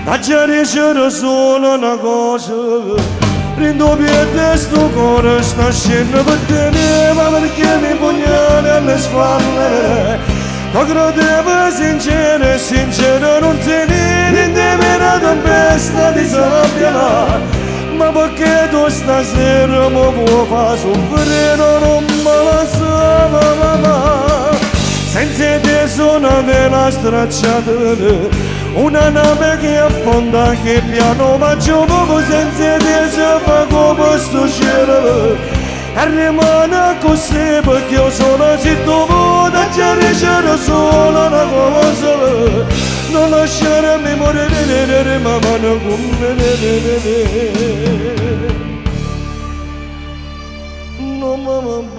a chiarisce solo una cosa, prendo piede sto cuore sta scendendo per te, ma perché mi pugnali alle spalle, tu credevo sincero, sincero non te ne rendevi una tempesta di sabbia, ma perché tu stasera mi puoi far soffrire, non me la so, senza te sono della stracciata, una nave che affonda che piano ma gioco senza te si fa come sto cielo e rimane così perché io sono zitto da chiarire solo una cosa non lasciarmi morire ma mano come non mi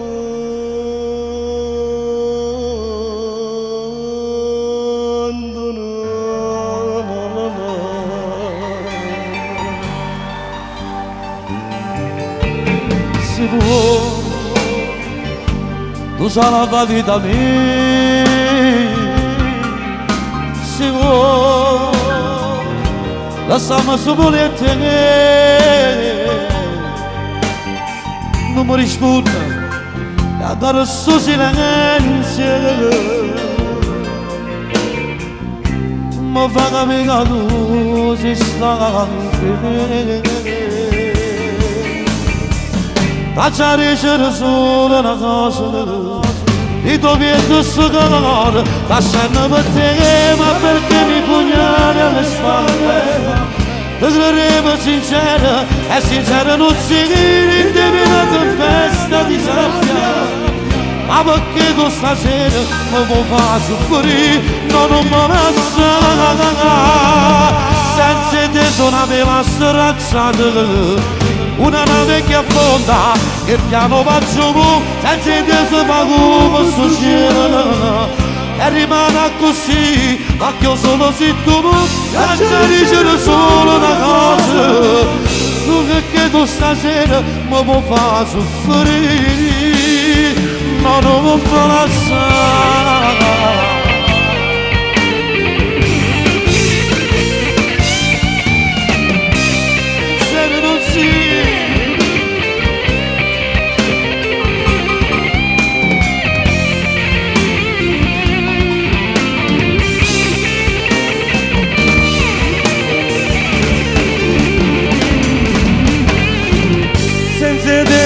si può, tu sarai la vita mia, si può, lasciami su volete, non mi risponde, a dare il suo silenzio, mi fa capire che tu sei stanco. Faccia ricere solo una cosa, i tuoi piedi sto cuore, lasciando per te, ma perché mi pugnali alle spalle? Ti credevo sincera, e sincera non si rendevi una tempesta di sabbia, ma perché tu stasera mi vuoi far soffrire, non mi lascia, senza te sono aveva stracciato. Una nave che affonda, che piano va giù, senza te si fa come sto cielo, e rimane così, ma che io sono zitto, lascia dicere solo una cosa, tu che tu stasera mi puoi far soffrire, ma non mi lasciare.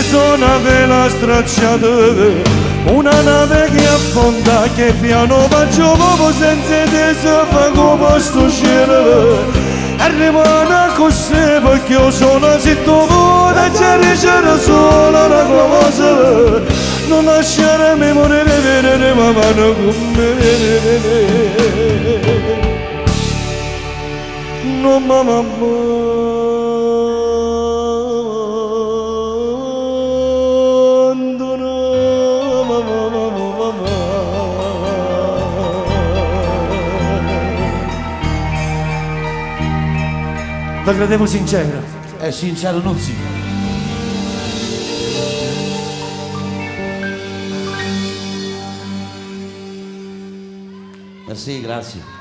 Sono una vela stracciata, una nave che affonda, che piano va giù, senza te si fa come sto cielo, e rimane così perché io sono zitto, e chiarisce solo una cosa, non lasciarmi morire, ma mano come non mamma. La credevo sincera. È sincero non si. Sì, grazie.